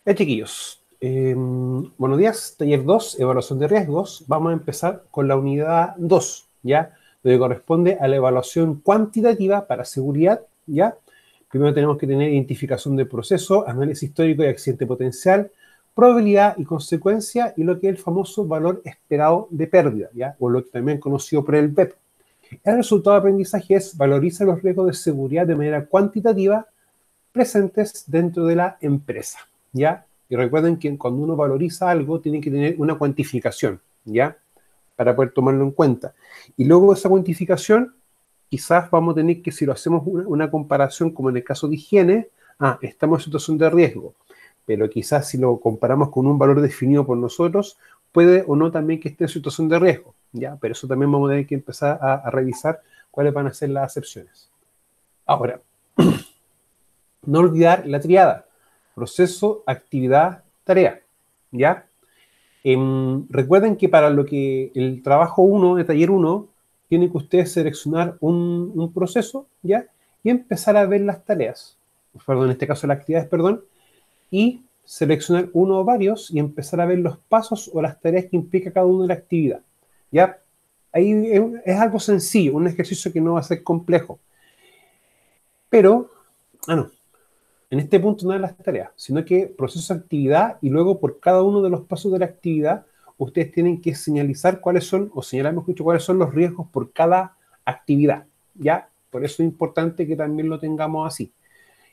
Chiquillos, buenos días, taller 2, evaluación de riesgos. Vamos a empezar con la unidad 2, ¿ya? Donde corresponde a la evaluación cuantitativa para seguridad, ¿ya? Primero tenemos que tener identificación de proceso, análisis histórico y accidente potencial, probabilidad y consecuencia, y lo que es el famoso valor esperado de pérdida, ¿ya? O lo que también conocido por el BEP. El resultado de aprendizaje es valoriza los riesgos de seguridad de manera cuantitativa presentes dentro de la empresa, ¿ya? Y recuerden que cuando uno valoriza algo, tiene que tener una cuantificación, ¿ya? Para poder tomarlo en cuenta. Y luego de esa cuantificación, quizás vamos a tener que, si lo hacemos una comparación, como en el caso de higiene, estamos en situación de riesgo. Pero quizás si lo comparamos con un valor definido por nosotros, puede o no también que esté en situación de riesgo, ¿ya? Pero eso también vamos a tener que empezar a revisar cuáles van a ser las acepciones. Ahora, no olvidar la triada: proceso, actividad, tarea, ¿ya? Recuerden que para lo que el trabajo 1 de taller 1, tienen que ustedes seleccionar un proceso, ¿ya? Y empezar a ver las tareas, perdón, en este caso las actividades, perdón, y seleccionar uno o varios y empezar a ver los pasos o las tareas que implica cada una de la actividad, ¿ya? Ahí es algo sencillo, un ejercicio que no va a ser complejo. Pero, no, en este punto no de las tareas, sino que proceso de actividad, y luego por cada uno de los pasos de la actividad, ustedes tienen que señalizar cuáles son, o señalar, mejor dicho, cuáles son los riesgos por cada actividad, ¿ya? Por eso es importante que también lo tengamos así.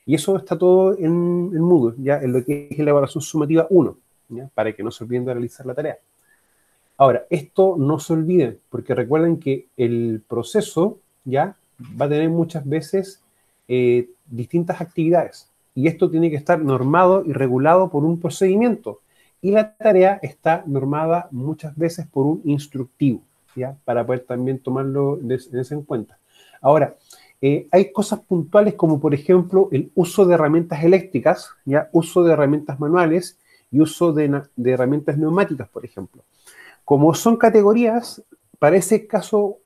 Y eso está todo en Moodle, ¿ya? En lo que es la evaluación sumativa 1, ¿ya? Para que no se olviden de realizar la tarea. Ahora, esto no se olviden, porque recuerden que el proceso, ¿ya? Va a tener muchas veces distintas actividades. Y esto tiene que estar normado y regulado por un procedimiento. Y la tarea está normada muchas veces por un instructivo, ¿ya? Para poder también tomarlo en cuenta. Ahora, hay cosas puntuales como, por ejemplo, el uso de herramientas eléctricas, ¿ya? Uso de herramientas manuales y uso de herramientas neumáticas, por ejemplo. Como son categorías, para ese caso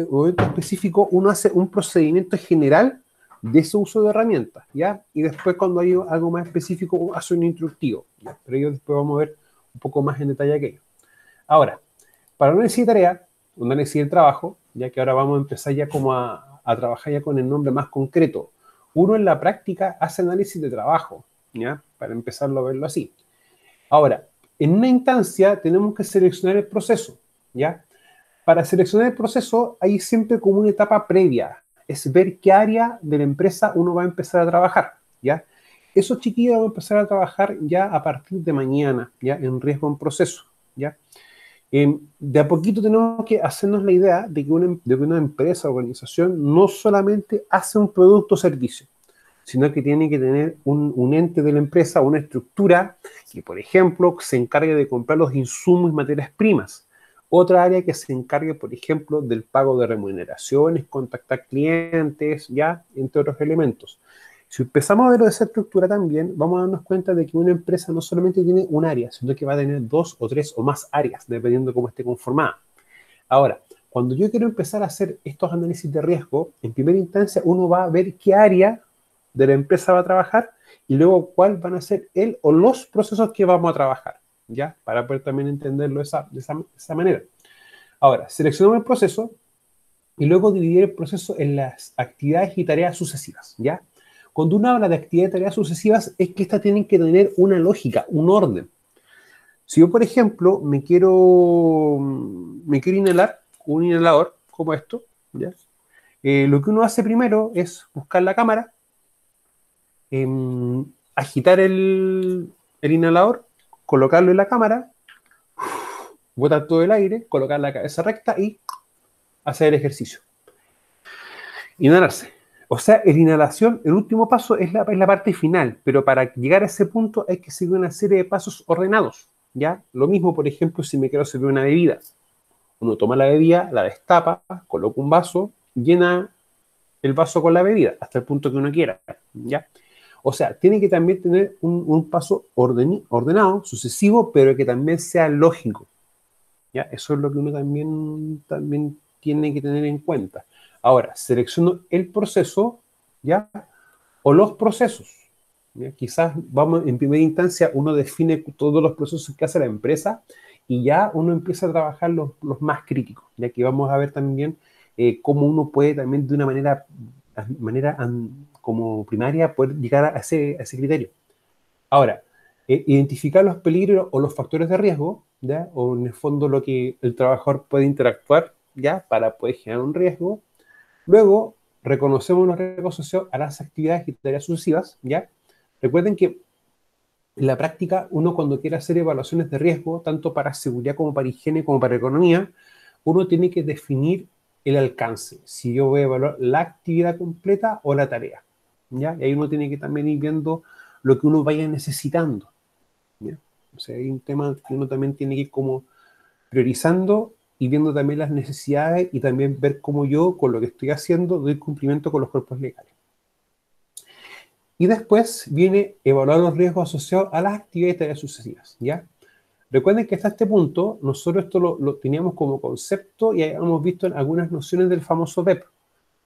o evento específico, uno hace un procedimiento general de ese uso de herramientas, ¿ya? Y después, cuando hay algo más específico, hace un instructivo, ¿ya? Pero ellos después vamos a ver un poco más en detalle aquello. Ahora, para análisis de tarea, un análisis del trabajo, ya que ahora vamos a empezar ya como a trabajar ya con el nombre más concreto. Uno en la práctica hace análisis de trabajo, ¿ya? Para empezarlo a verlo así. Ahora, en una instancia tenemos que seleccionar el proceso, ¿ya? Para seleccionar el proceso hay siempre como una etapa previa, es ver qué área de la empresa uno va a empezar a trabajar, ¿ya? Esos chiquillos van a empezar a trabajar ya a partir de mañana, ¿ya? En riesgo en proceso, ¿ya? De a poquito tenemos que hacernos la idea de que una empresa o organización no solamente hace un producto o servicio, sino que tiene que tener un ente de la empresa, una estructura que, por ejemplo, se encargue de comprar los insumos y materias primas. Otra área que se encargue, por ejemplo, del pago de remuneraciones, contactar clientes, ya, entre otros elementos. Si empezamos a ver esa estructura también, vamos a darnos cuenta de que una empresa no solamente tiene un área, sino que va a tener 2 o 3 o más áreas, dependiendo de cómo esté conformada. Ahora, cuando yo quiero empezar a hacer estos análisis de riesgo, en primera instancia uno va a ver qué área de la empresa va a trabajar y luego cuál van a ser el o los procesos que vamos a trabajar, ¿ya? Para poder también entenderlo de esa manera. Ahora, seleccionamos el proceso y luego dividir el proceso en las actividades y tareas sucesivas, ¿ya? Cuando uno habla de actividades y tareas sucesivas, es que estas tienen que tener una lógica, un orden. Si yo, por ejemplo, me quiero inhalar con un inhalador como esto, ¿ya? Lo que uno hace primero es buscar la cámara, agitar el inhalador, colocarlo en la cámara, botar todo el aire, colocar la cabeza recta y hacer el ejercicio. Inhalarse. O sea, la inhalación, el último paso es la parte final, pero para llegar a ese punto hay que seguir una serie de pasos ordenados, ¿ya? Lo mismo, por ejemplo, si me quiero servir una bebida. Uno toma la bebida, la destapa, coloca un vaso, llena el vaso con la bebida hasta el punto que uno quiera, ¿ya? O sea, tiene que también tener un paso ordenado, sucesivo, pero que también sea lógico, ¿ya? Eso es lo que uno también tiene que tener en cuenta. Ahora, selecciono el proceso, ¿ya? O los procesos. ¿ya? Quizás, vamos, en primera instancia, uno define todos los procesos que hace la empresa y ya uno empieza a trabajar los más críticos, ya que vamos a ver también cómo uno puede también de una manera como primaria poder llegar a ese criterio. Ahora, identificar los peligros o los factores de riesgo, ¿ya? O en el fondo lo que el trabajador puede interactuar, ¿ya? Para poder generar un riesgo. Luego, reconocemos los riesgos asociados a las actividades y tareas sucesivas, ¿ya? Recuerden que en la práctica, uno cuando quiere hacer evaluaciones de riesgo, tanto para seguridad como para higiene como para economía, uno tiene que definir el alcance, si yo voy a evaluar la actividad completa o la tarea, ¿ya? Y ahí uno tiene que también ir viendo lo que uno vaya necesitando, ¿ya? O sea, hay un tema que uno también tiene que ir como priorizando y viendo también las necesidades y también ver cómo yo, con lo que estoy haciendo, doy cumplimiento con los cuerpos legales. Y después viene evaluar los riesgos asociados a las actividades y tareas sucesivas, ¿ya? Recuerden que hasta este punto, nosotros esto lo teníamos como concepto y hemos visto en algunas nociones del famoso BEP,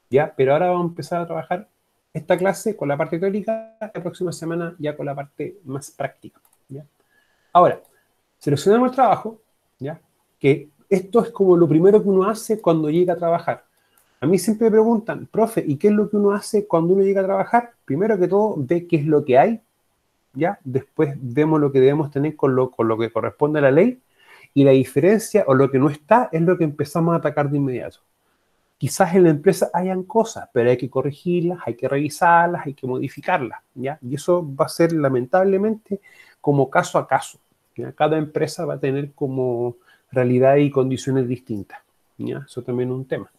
¿ya? Pero ahora vamos a empezar a trabajar esta clase con la parte teórica, la próxima semana ya con la parte más práctica, ¿ya? Ahora, seleccionamos el trabajo, ¿ya? Que esto es como lo primero que uno hace cuando llega a trabajar. A mí siempre me preguntan, profe, ¿y qué es lo que uno hace cuando uno llega a trabajar? Primero que todo, ve qué es lo que hay, ¿ya? Después vemos lo que debemos tener con lo que corresponde a la ley, y la diferencia o lo que no está es lo que empezamos a atacar de inmediato. Quizás en la empresa hayan cosas, pero hay que corregirlas, hay que revisarlas, hay que modificarlas, ¿ya? Y eso va a ser lamentablemente como caso a caso, ¿ya? Cada empresa va a tener como realidad y condiciones distintas, ¿ya? Eso también es un tema.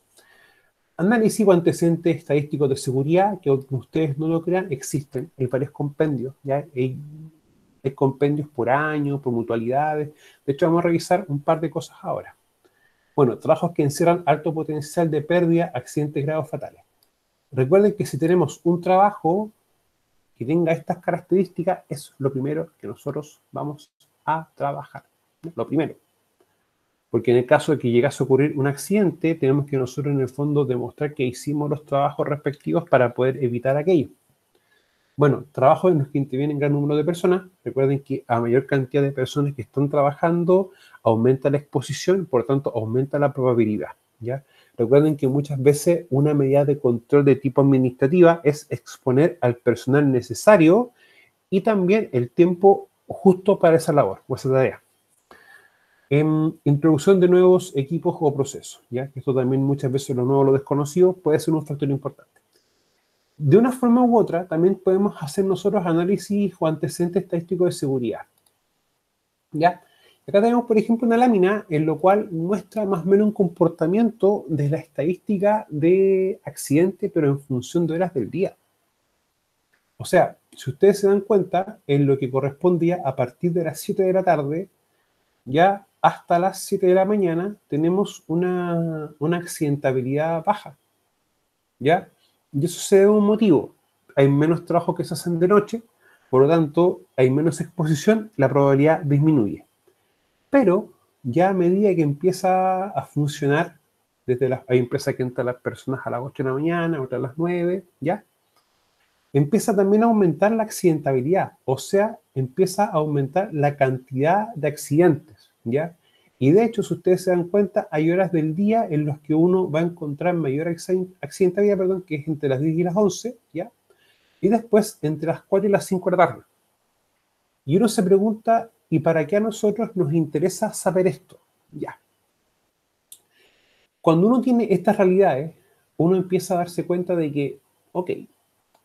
Análisis o antecedentes estadísticos de seguridad, que aunque ustedes no lo crean, existen. Hay varios compendios, ¿ya? Hay compendios por año, por mutualidades. De hecho, vamos a revisar un par de cosas ahora. Bueno, trabajos que encierran alto potencial de pérdida, accidentes graves fatales. Recuerden que si tenemos un trabajo que tenga estas características, es lo primero que nosotros vamos a trabajar. Lo primero. Porque en el caso de que llegase a ocurrir un accidente, tenemos que nosotros en el fondo demostrar que hicimos los trabajos respectivos para poder evitar aquello. Bueno, trabajos en los que intervienen gran número de personas. Recuerden que a mayor cantidad de personas que están trabajando, aumenta la exposición, por lo tanto, aumenta la probabilidad, ¿ya? Recuerden que muchas veces una medida de control de tipo administrativa es exponer al personal necesario y también el tiempo justo para esa labor o esa tarea. Introducción de nuevos equipos o procesos, ¿ya? Esto también muchas veces lo nuevo, lo desconocido, puede ser un factor importante. De una forma u otra, también podemos hacer nosotros análisis o antecedentes estadísticos de seguridad, ¿ya? Acá tenemos, por ejemplo, una lámina en la cual muestra más o menos un comportamiento de la estadística de accidente, pero en función de horas del día. O sea, si ustedes se dan cuenta, en lo que correspondía a partir de las 7 de la tarde, ya hasta las 7 de la mañana tenemos una accidentabilidad baja, ¿ya? Y eso se debe a un motivo. Hay menos trabajo que se hacen de noche, por lo tanto, hay menos exposición, la probabilidad disminuye. Pero ya a medida que empieza a funcionar, hay empresas que entran las personas a las 8 de la mañana, otras a las 9, ¿ya? Empieza también a aumentar la accidentabilidad, o sea, empieza a aumentar la cantidad de accidentes, ¿ya? Y de hecho, si ustedes se dan cuenta, hay horas del día en las que uno va a encontrar mayor accidentabilidad, perdón, que es entre las 10 y las 11, ¿ya? Y después entre las 4 y las 5 de la tarde. Y uno se pregunta, ¿y para qué a nosotros nos interesa saber esto? Ya. Cuando uno tiene estas realidades, uno empieza a darse cuenta de que, ok,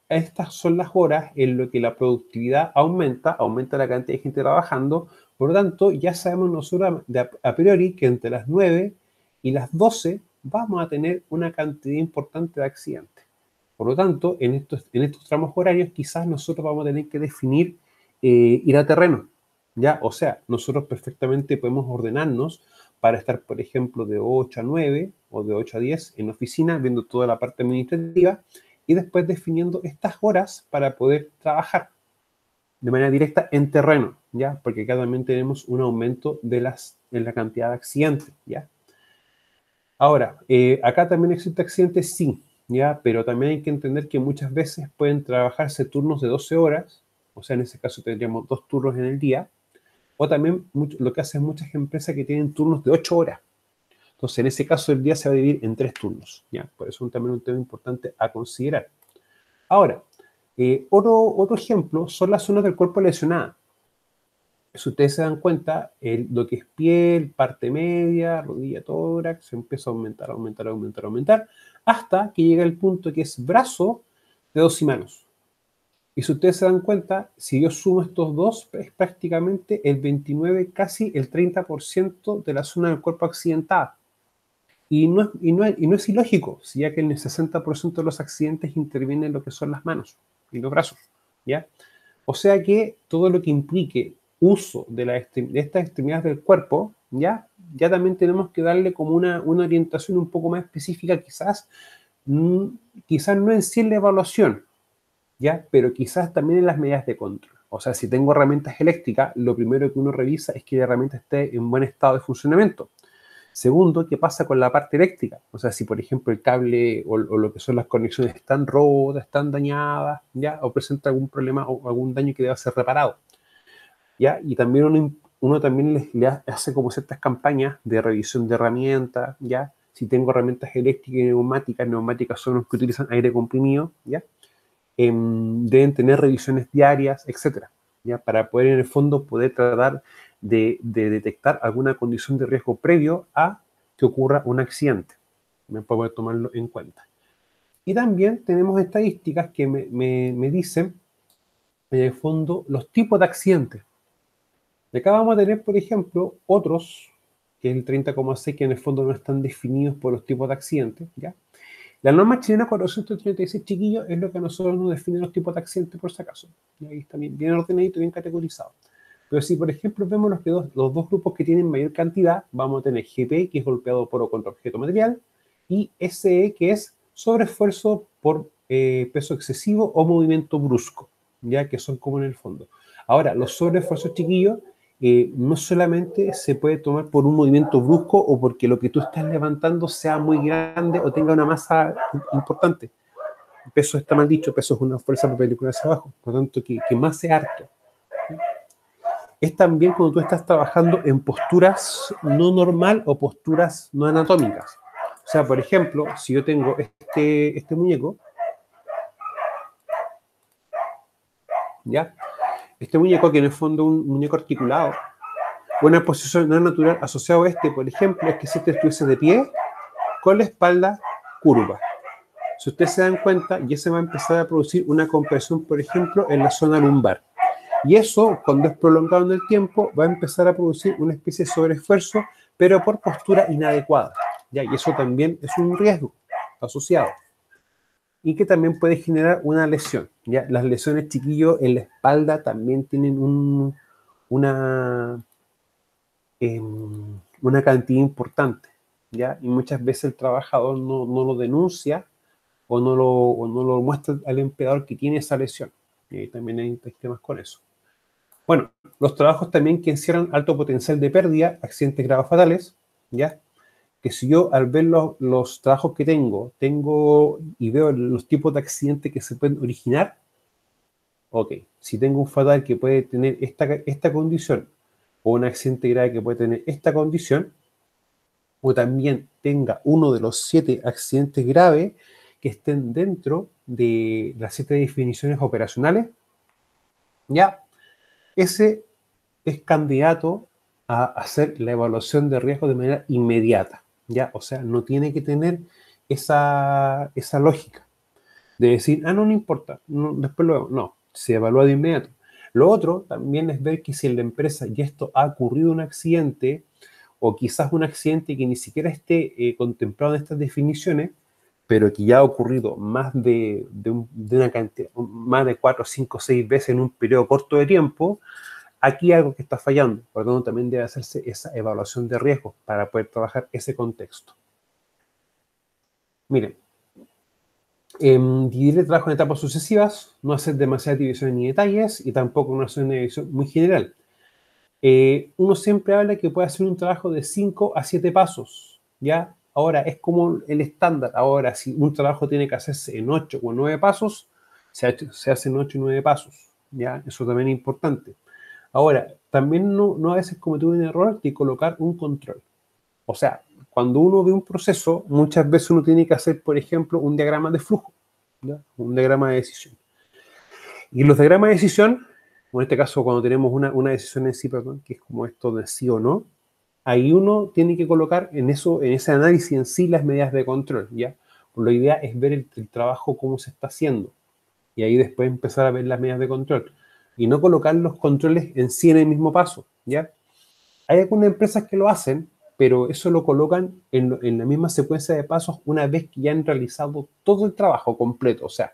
estas son las horas en las que la productividad aumenta la cantidad de gente trabajando, por lo tanto, ya sabemos nosotros a priori que entre las 9 y las 12 vamos a tener una cantidad importante de accidentes. Por lo tanto, en estos tramos horarios quizás nosotros vamos a tener que definir ir a terreno, ¿ya? O sea, nosotros perfectamente podemos ordenarnos para estar, por ejemplo, de 8 a 9 o de 8 a 10 en oficina, viendo toda la parte administrativa, y después definiendo estas horas para poder trabajar de manera directa en terreno, ¿ya? Porque acá también tenemos un aumento en la cantidad de accidentes, ¿ya? Ahora, acá también existe accidentes, sí, ¿ya? Pero también hay que entender que muchas veces pueden trabajarse turnos de 12 horas, O sea, en ese caso tendríamos 2 turnos en el día. O también lo que hacen muchas empresas que tienen turnos de 8 horas. Entonces, en ese caso, el día se va a dividir en 3 turnos. ¿Ya? Por eso también un tema importante a considerar. Ahora, otro ejemplo son las zonas del cuerpo lesionadas. Si ustedes se dan cuenta, lo que es piel, parte media, rodilla, tórax, se empieza a aumentar, aumentar, aumentar, aumentar, hasta que llega el punto que es brazo, dedos y manos. Y si ustedes se dan cuenta, si yo sumo estos dos, es prácticamente el 29, casi el 30% de la zona del cuerpo accidentada. Y no es ilógico, ya que en el 60% de los accidentes intervienen lo que son las manos y los brazos, ¿ya? O sea que todo lo que implique uso de estas extremidades del cuerpo, ya también tenemos que darle como una orientación un poco más específica, quizás no en sí en la evaluación, ¿ya? Pero quizás también en las medidas de control. O sea, si tengo herramientas eléctricas, lo primero que uno revisa es que la herramienta esté en buen estado de funcionamiento. Segundo, ¿qué pasa con la parte eléctrica? O sea, si por ejemplo el cable o lo que son las conexiones están rotas, están dañadas, ¿ya? O presenta algún problema o algún daño que deba ser reparado, ¿ya? Y también uno también le hace como ciertas campañas de revisión de herramientas, ¿ya? Si tengo herramientas eléctricas y neumáticas son los que utilizan aire comprimido, ¿ya? Deben tener revisiones diarias, etcétera, ¿ya? Para poder en el fondo poder tratar de detectar alguna condición de riesgo previo a que ocurra un accidente. Me puedo tomarlo en cuenta. Y también tenemos estadísticas que me dicen, en el fondo, los tipos de accidentes. Y acá vamos a tener, por ejemplo, otros, que es el 30,6, que en el fondo no están definidos por los tipos de accidentes, ¿ya? La norma chilena 436, chiquillos, es lo que a nosotros nos define los tipos de accidentes, por si acaso. Y ahí está bien ordenadito, bien categorizado. Pero si, por ejemplo, vemos los dos grupos que tienen mayor cantidad, vamos a tener GP, que es golpeado por o contra objeto material, y SE, que es sobreesfuerzo por peso excesivo o movimiento brusco, ya que son como en el fondo. Ahora, los sobreesfuerzos, chiquillos, no solamente se puede tomar por un movimiento brusco o porque lo que tú estás levantando sea muy grande o tenga una masa importante. Peso está mal dicho, peso es una fuerza perpendicular hacia abajo, por lo tanto que más sea harto. Es también cuando tú estás trabajando en posturas no normal o posturas no anatómicas. O sea, por ejemplo, si yo tengo este muñeco, ¿ya? Este muñeco que en el fondo es un muñeco articulado, una posición no natural asociado a por ejemplo, es que si te estuviese de pie con la espalda curva. Si ustedes se dan cuenta, ya se va a empezar a producir una compresión, por ejemplo, en la zona lumbar. Y eso, cuando es prolongado en el tiempo, va a empezar a producir una especie de sobreesfuerzo, pero por postura inadecuada, ¿ya? Y eso también es un riesgo asociado. Y que también puede generar una lesión, ¿ya? Las lesiones, chiquillos, en la espalda también tienen una cantidad importante, ¿ya? Y muchas veces el trabajador no lo denuncia o no lo muestra al empleador que tiene esa lesión. Y ahí también hay temas con eso. Bueno, los trabajos también que encierran alto potencial de pérdida, accidentes graves fatales, ¿ya? Que si yo al ver los trabajos que tengo y veo los tipos de accidentes que se pueden originar, ok, si tengo un fatal que puede tener esta condición o un accidente grave que puede tener esta condición, o también tenga uno de los 7 accidentes graves que estén dentro de las 7 definiciones operacionales, ya, ese es candidato a hacer la evaluación de riesgo de manera inmediata, ¿ya? O sea, no tiene que tener esa lógica de decir, no importa, no, después lo vemos. No, se evalúa de inmediato. Lo otro también es ver que si en la empresa ya esto ha ocurrido un accidente, o quizás un accidente que ni siquiera esté contemplado en estas definiciones, pero que ya ha ocurrido más de una cantidad, más de 4, 5, 6 veces en un periodo corto de tiempo, aquí hay algo que está fallando. Por lo tanto, también debe hacerse esa evaluación de riesgos para poder trabajar ese contexto. Miren, dividir el trabajo en etapas sucesivas, no hacer demasiadas divisiones ni detalles y tampoco no hacer una división muy general. Uno siempre habla que puede hacer un trabajo de 5 a 7 pasos, ¿ya? Ahora, es como el estándar. Ahora, si un trabajo tiene que hacerse en 8 o 9 pasos, se hace en 8 y 9 pasos, ¿ya? Eso también es importante. Ahora, también no a veces cometemos un error de colocar un control. O sea, cuando uno ve un proceso, muchas veces uno tiene que hacer, por ejemplo, un diagrama de flujo, ¿ya? Un diagrama de decisión. Y los diagramas de decisión, en este caso cuando tenemos una decisión en sí, perdón, que es como esto de sí o no, ahí uno tiene que colocar en ese análisis en sí las medidas de control, ¿ya? La idea es ver el trabajo cómo se está haciendo y ahí después empezar a ver las medidas de control y no colocar los controles en sí en el mismo paso, ¿ya? Hay algunas empresas que lo hacen, pero eso lo colocan en la misma secuencia de pasos una vez que ya han realizado todo el trabajo completo, o sea,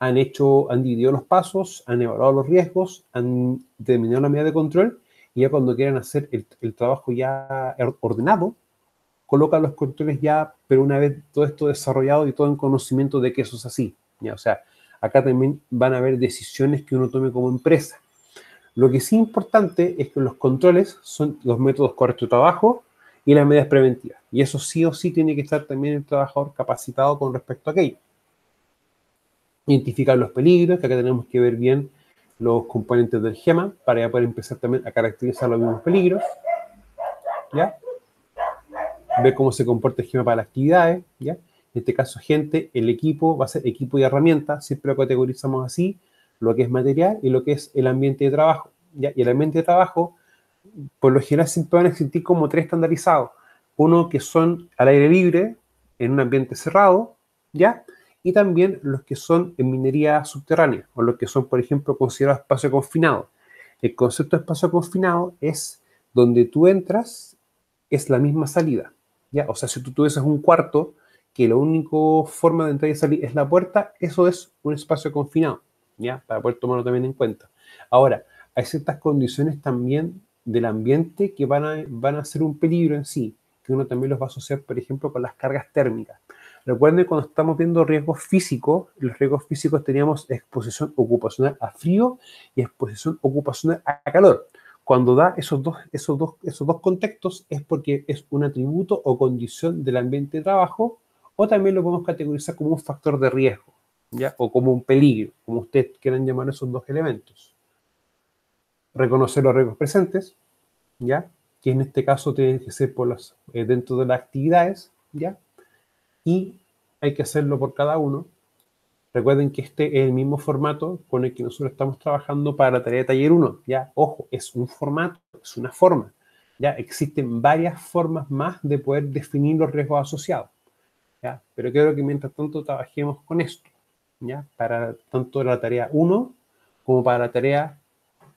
han dividido los pasos, han evaluado los riesgos, han determinado la medida de control y ya cuando quieran hacer el trabajo ya ordenado, colocan los controles ya, pero una vez todo esto desarrollado y todo en conocimiento de que eso es así, ¿ya? O sea, acá también van a haber decisiones que uno tome como empresa. Lo que sí es importante es que los controles son los métodos correctos de trabajo y las medidas preventivas. Y eso sí o sí tiene que estar también el trabajador capacitado con respecto a aquello. Identificar los peligros, que acá tenemos que ver bien los componentes del GEMA para ya poder empezar también a caracterizar los mismos peligros, ¿ya? Ver cómo se comporta el GEMA para las actividades, ¿ya? En este caso, gente, el equipo va a ser equipo y herramienta, siempre lo categorizamos así, lo que es material y lo que es el ambiente de trabajo, ¿ya? Y el ambiente de trabajo, por lo general, siempre van a existir como tres estandarizados. Uno que son al aire libre, en un ambiente cerrado, ¿ya? Y también los que son en minería subterránea, o los que son, por ejemplo, considerados espacio confinado. El concepto de espacio confinado es donde tú entras, es la misma salida, ¿ya? O sea, si tú tuvieses un cuarto que la única forma de entrar y salir es la puerta, eso es un espacio confinado, ¿ya? Para poder tomarlo también en cuenta. Ahora, hay ciertas condiciones también del ambiente que van a ser un peligro en sí, que uno también los va a asociar, por ejemplo, con las cargas térmicas. Recuerden, cuando estamos viendo riesgos físicos, los riesgos físicos teníamos exposición ocupacional a frío y exposición ocupacional a calor. Cuando da esos dos contextos es porque es un atributo o condición del ambiente de trabajo, o también lo podemos categorizar como un factor de riesgo, ¿ya? O como un peligro, como ustedes quieran llamar esos dos elementos. Reconocer los riesgos presentes, ¿ya? Que en este caso tienen que ser dentro de las actividades, ¿ya? Y hay que hacerlo por cada uno. Recuerden que este es el mismo formato con el que nosotros estamos trabajando para la tarea de taller 1, ¿ya? Ojo, es un formato, es una forma, ¿ya? Existen varias formas más de poder definir los riesgos asociados, ¿ya? Pero quiero que mientras tanto trabajemos con esto, ¿ya? Para tanto la tarea 1 como para la tarea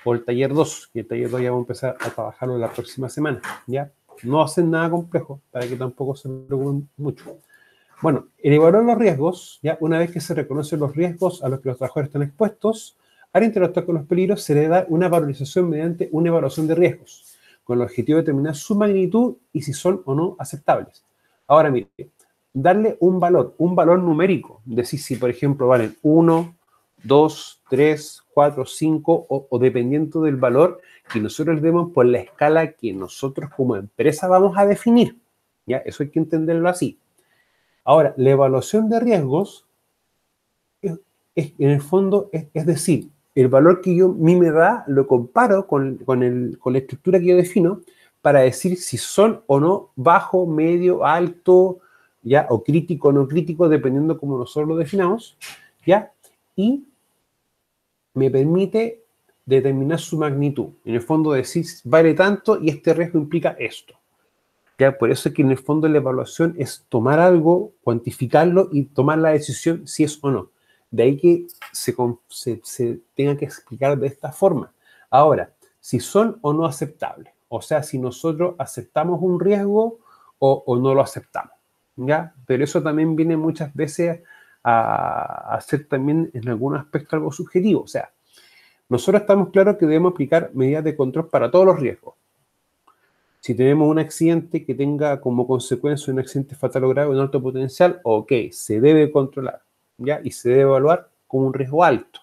o el taller 2, y el taller 2 ya vamos a empezar a trabajarlo la próxima semana, ¿ya? No hacen nada complejo, para que tampoco se preocupen mucho. Bueno, el evaluar los riesgos, ya una vez que se reconocen los riesgos a los que los trabajadores están expuestos, al interactuar con los peligros se le da una valorización mediante una evaluación de riesgos, con el objetivo de determinar su magnitud y si son o no aceptables. Ahora, mire, darle un valor numérico, decir si, por ejemplo, valen 1, 2, 3, 4, 5, o dependiendo del valor que nosotros le demos por la escala que nosotros como empresa vamos a definir. ¿Ya? Eso hay que entenderlo así. Ahora, la evaluación de riesgos en el fondo, es decir, el valor que a mí me da lo comparo con la estructura que yo defino para decir si son o no bajo, medio, alto, ¿ya? O crítico o no crítico, dependiendo cómo nosotros lo definamos, ¿ya? Y me permite determinar su magnitud. En el fondo decir, vale tanto y este riesgo implica esto. ¿Ya? Por eso es que en el fondo la evaluación es tomar algo, cuantificarlo y tomar la decisión si es o no. De ahí que se tenga que explicar de esta forma. Ahora, si son o no aceptables. O sea, si nosotros aceptamos un riesgo o no lo aceptamos. ¿Ya? Pero eso también viene muchas veces a ser también en algún aspecto algo subjetivo. O sea, nosotros estamos claros que debemos aplicar medidas de control para todos los riesgos. Si tenemos un accidente que tenga como consecuencia un accidente fatal o grave, un alto potencial, ok, se debe controlar, ¿ya? Y se debe evaluar como un riesgo alto.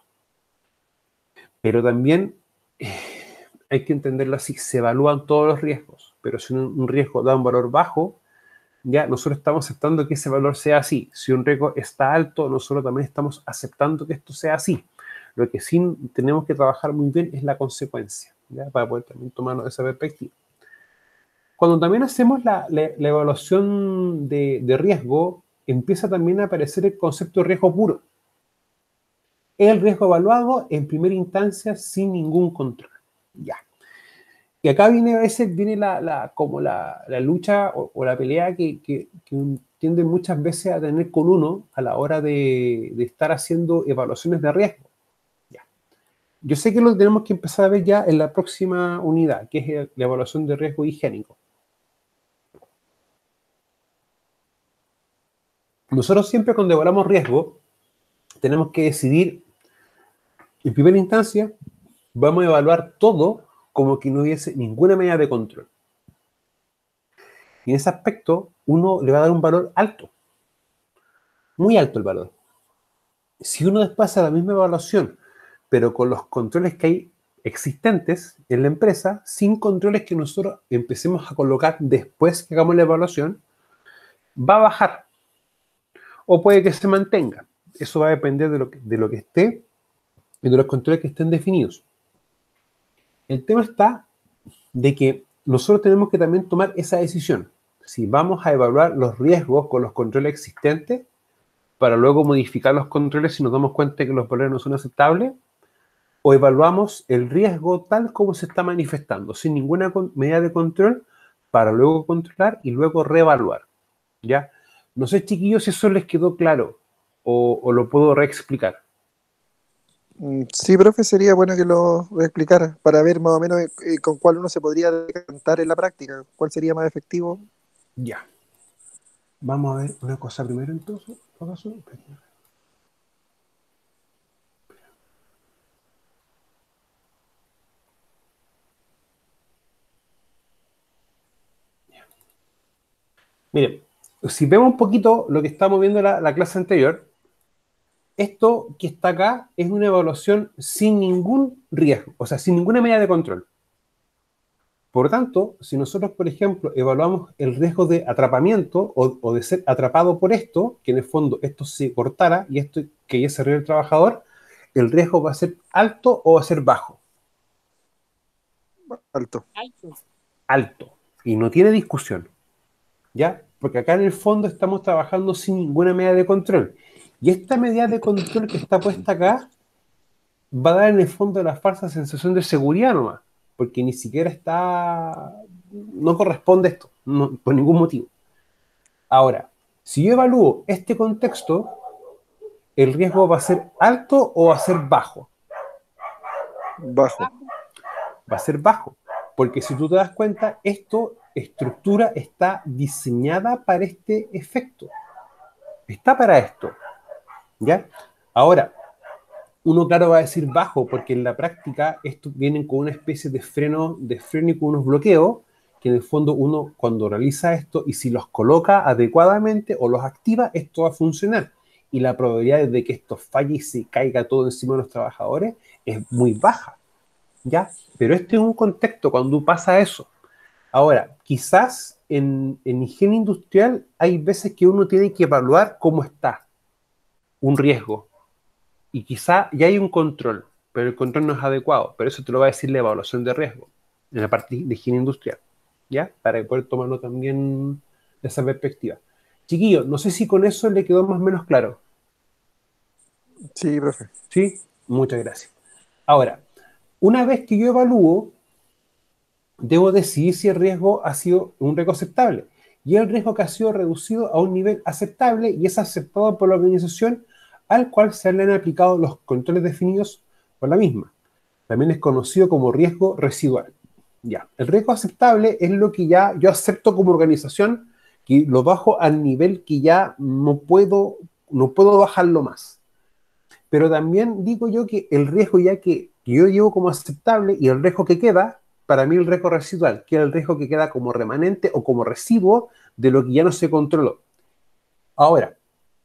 Pero también hay que entenderlo así, se evalúan todos los riesgos, pero si un riesgo da un valor bajo, ya nosotros estamos aceptando que ese valor sea así. Si un riesgo está alto, nosotros también estamos aceptando que esto sea así. Lo que sí tenemos que trabajar muy bien es la consecuencia, ¿ya? Para poder también tomarnos esa perspectiva. Cuando también hacemos la evaluación de riesgo, empieza también a aparecer el concepto de riesgo puro. El riesgo evaluado en primera instancia sin ningún control. Ya. Y acá viene a veces como la lucha o la pelea que tiende muchas veces a tener con uno a la hora de estar haciendo evaluaciones de riesgo. Ya. Yo sé que lo tenemos que empezar a ver ya en la próxima unidad, que es la evaluación de riesgo higiénico. Nosotros siempre cuando evaluamos riesgo tenemos que decidir, en primera instancia, vamos a evaluar todo como que no hubiese ninguna medida de control. Y en ese aspecto, uno le va a dar un valor alto, muy alto el valor. Si uno después hace la misma evaluación, pero con los controles que hay existentes en la empresa, sin controles que nosotros empecemos a colocar después que hagamos la evaluación, va a bajar. O puede que se mantenga. Eso va a depender de lo que esté y de los controles que estén definidos. El tema está de que nosotros tenemos que también tomar esa decisión. Si vamos a evaluar los riesgos con los controles existentes, para luego modificar los controles si nos damos cuenta que los valores no son aceptables, o evaluamos el riesgo tal como se está manifestando, sin ninguna medida de control, para luego controlar y luego reevaluar. ¿Ya? No sé, chiquillos, si eso les quedó claro o lo puedo reexplicar. Sí, profe, sería bueno que lo explicara para ver más o menos con cuál uno se podría decantar en la práctica, cuál sería más efectivo. Ya. Vamos a ver una cosa primero entonces. Miren, si vemos un poquito lo que estábamos viendo en la clase anterior, esto que está acá es una evaluación sin ningún riesgo, o sea, sin ninguna medida de control. Por lo tanto, si nosotros, por ejemplo, evaluamos el riesgo de atrapamiento o de ser atrapado por esto, que en el fondo esto se cortara y esto que ya se ríe el trabajador, el riesgo va a ser alto o va a ser bajo. Alto. Alto. Y no tiene discusión. ¿Ya? Porque acá en el fondo estamos trabajando sin ninguna medida de control. Y esta medida de control que está puesta acá va a dar en el fondo la falsa sensación de seguridad nomás, porque ni siquiera no corresponde esto, no, por ningún motivo. Ahora, si yo evalúo este contexto, ¿el riesgo va a ser alto o va a ser bajo? Bajo. Va a ser bajo, porque si tú te das cuenta, estructura está diseñada para este efecto. Está para esto, ¿ya? Ahora, uno claro va a decir bajo, porque en la práctica estos vienen con una especie de freno y con unos bloqueos, que en el fondo uno cuando realiza esto y si los coloca adecuadamente o los activa, esto va a funcionar. Y la probabilidad de que esto falle y se caiga todo encima de los trabajadores es muy baja, ¿ya? Pero este es un contexto cuando pasa eso. Ahora, quizás en higiene industrial hay veces que uno tiene que evaluar cómo está un riesgo. Y quizá ya hay un control, pero el control no es adecuado. Pero eso te lo va a decir la evaluación de riesgo en la parte de higiene industrial, ¿ya? Para poder tomarlo también de esa perspectiva. Chiquillo, no sé si con eso le quedó más o menos claro. Sí, profe. ¿Sí? Muchas gracias. Ahora, una vez que yo evalúo, debo decidir si el riesgo ha sido un riesgo aceptable. Y el riesgo que ha sido reducido a un nivel aceptable y es aceptado por la organización al cual se le han aplicado los controles definidos por la misma. También es conocido como riesgo residual. Ya, el riesgo aceptable es lo que ya yo acepto como organización, que lo bajo al nivel que ya no puedo bajarlo más. Pero también digo yo que el riesgo ya que yo llevo como aceptable y el riesgo que queda, para mí el riesgo residual, que es el riesgo que queda como remanente o como residuo de lo que ya no se controló. Ahora,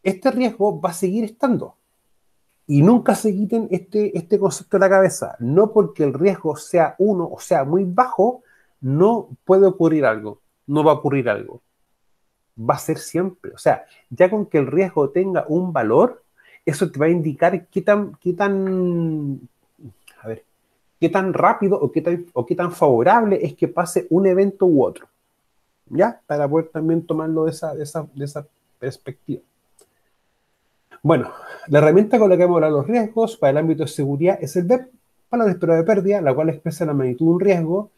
este riesgo va a seguir estando. Y nunca se quiten este concepto de la cabeza. No porque el riesgo sea uno o sea muy bajo, no puede ocurrir algo. No va a ocurrir algo. Va a ser siempre. O sea, ya con que el riesgo tenga un valor, eso te va a indicar a ver, qué tan rápido o qué tan favorable es que pase un evento u otro, ¿ya? Para poder también tomarlo de esa perspectiva. Bueno, la herramienta con la que vamos a hablar los riesgos para el ámbito de seguridad es el BEP, para la prueba de pérdida, la cual expresa la magnitud de un riesgo.